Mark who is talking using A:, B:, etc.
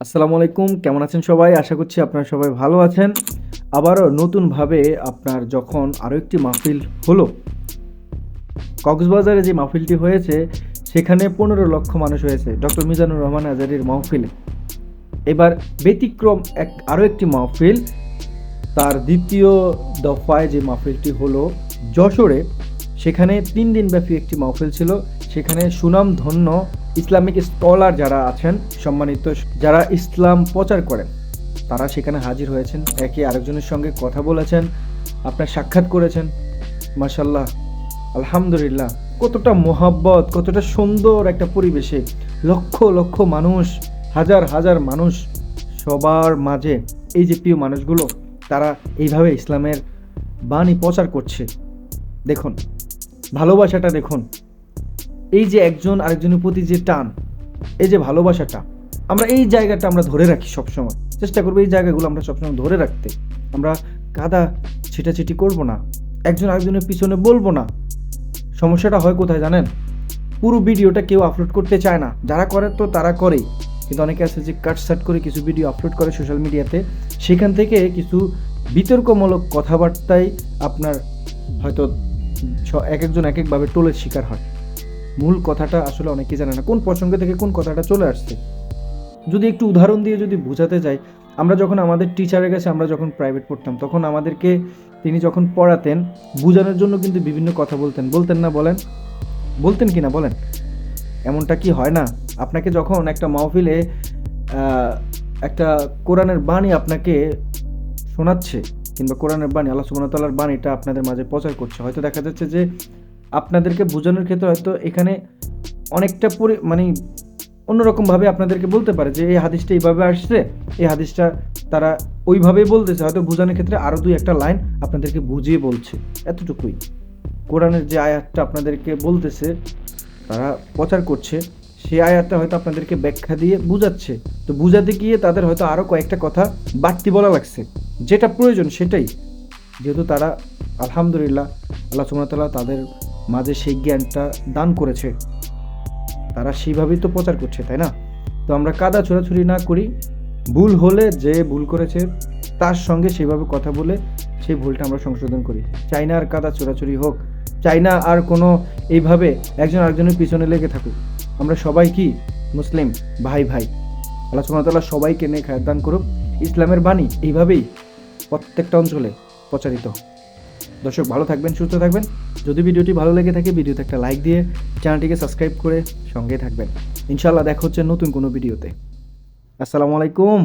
A: আসসালামু আলাইকুম, কেমন আছেন সবাই? আশা করছি আপনারা সবাই ভালো আছেন। আবারও নতুনভাবে আপনার যখন আরও একটি মাহফিল হলো, কক্সবাজারে যে মাহফিলটি হয়েছে সেখানে ১৫ লক্ষ মানুষ হয়েছে ডক্টর মিজানুর রহমান আজারীর মাহফিলে। এবার ব্যতিক্রম আরও একটি মাহফিল, তার দ্বিতীয় দফায় যে মাহফিলটি হলো যশোরে, সেখানে ৩ দিনব্যাপী একটি মাহফিল ছিল। সেখানে সুনামধন্য ইসলামিক স্কলার যারা আছেন, সম্মানিত যারা ইসলাম প্রচার করেন, তারা সেখানে হাজির হয়েছেন, একে আরেকজনের সঙ্গে কথা বলেছেন, আপনার সাক্ষাৎ করেছেন। মাশাল্লাহ, আলহামদুলিল্লাহ, কতটা মোহাব্বত, কতটা সুন্দর একটা পরিবেশে লক্ষ লক্ষ মানুষ, হাজার হাজার মানুষ, সবার মাঝে এই যে প্রিয় মানুষগুলো, তারা এইভাবে ইসলামের বাণী প্রচার করছে। দেখুন ভালোবাসাটা, দেখুন এই যে একজন আরেকজনের প্রতি যে টান, এই যে ভালোবাসাটা, আমরা এই জায়গাটা আমরা ধরে রাখি সবসময়, চেষ্টা করবো এই জায়গাগুলো আমরা সবসময় ধরে রাখতে। আমরা কাদা ছিটাছিটি করবো না, একজন আরেকজনের পিছনে বলবো না। সমস্যাটা হয় কোথায় জানেন? পুরো ভিডিওটা কেউ আপলোড করতে চায় না, যারা করে তো তারা করেই, কিন্তু অনেকে আছে যে কাটসাট করে কিছু ভিডিও আপলোড করে সোশ্যাল মিডিয়াতে, সেখান থেকে কিছু বিতর্কমূলক কথাবার্তায় আপনার হয়তো এক একজন এক একভাবে টোলের শিকার হয়। মূল কথাটা আসলে অনেকেই জানে না, কোন প্রসঙ্গ থেকে কোন কথাটা চলে আসছে। যদি একটু উদাহরণ দিয়ে যদি বোঝাতে যাই, আমরা যখন আমাদের টিচারের কাছে আমরা যখন প্রাইভেট পড়তাম, তখন আমাদেরকে তিনি যখন পড়াতেন, বোঝানোর জন্য কিন্তু বিভিন্ন কথা বলতেন না? বলতেন কি না বলেন? এমনটা কি হয় না? আপনাকে যখন একটা মাহফিলে একটা কোরআনের বাণী আপনাকে শোনাচ্ছে, কিংবা কোরআনের বাণী, আল্লাহ সুবহানাহু ওয়া তাআলার বাণীটা আপনাদের মাঝে প্রচার করছে, হয়তো দেখা যাচ্ছে যে আপনাদেরকে বোঝানোর ক্ষেত্রে হয়তো এখানে অনেকটা মানে অন্যরকমভাবে আপনাদেরকে বলতে পারে যে এই হাদিসটা এইভাবে আসছে, এই হাদিসটা তারা ওইভাবেই বলতেছে, হয়তো বোঝানোর ক্ষেত্রে আরও দুই একটা লাইন আপনাদেরকে বুঝিয়ে বলছে, এতটুকুই। কোরআনের যে আয়াতটা আপনাদেরকে বলতেছে, তারা প্রচার করছে, সেই আয়াতটা হয়তো আপনাদেরকে ব্যাখ্যা দিয়ে বুঝাচ্ছে। তো বুঝাতে গিয়ে তাদের হয়তো আরও কয়েকটা কথা বাড়তি বলা লাগছে, যেটা প্রয়োজন সেটাই। যেহেতু তারা আলহামদুলিল্লাহ, আল্লাহ সুবহানাহু ওয়া তাআলা তাদের মাঝে সেই জ্ঞানটা দান করেছে, তারা সেইভাবেই তো প্রচার করছে, তাই না? তো আমরা কাদা ছোড়াছুড়ি না করি, ভুল হলে যে ভুল করেছে তার সঙ্গে সেভাবে কথা বলে সেই ভুলটা আমরা সংশোধন করি। চাই না আর কাদা ছোড়াছুড়ি হোক, চাই না আর কোনো এইভাবে একজন আরেকজনের পিছনে লেগে থাকুক। আমরা সবাই কি মুসলিম ভাই ভাই। আল্লাহ সুবহানাহু ওয়া তাআলা সবাইকে নেক হায়াত দান করুক। ইসলামের বাণী এইভাবেই প্রত্যেকটা অঞ্চলে প্রচারিত। দর্শক ভালো থাকবেন, সুস্থ থাকবেন। যদি ভিডিওটি ভালো লেগে থাকে, ভিডিওতে একটা লাইক দিয়ে চ্যানেলটিকে সাবস্ক্রাইব করে সঙ্গে থাকবেন। ইনশাআল্লাহ দেখা হচ্ছে নতুন কোনো ভিডিওতে। আসসালামু আলাইকুম।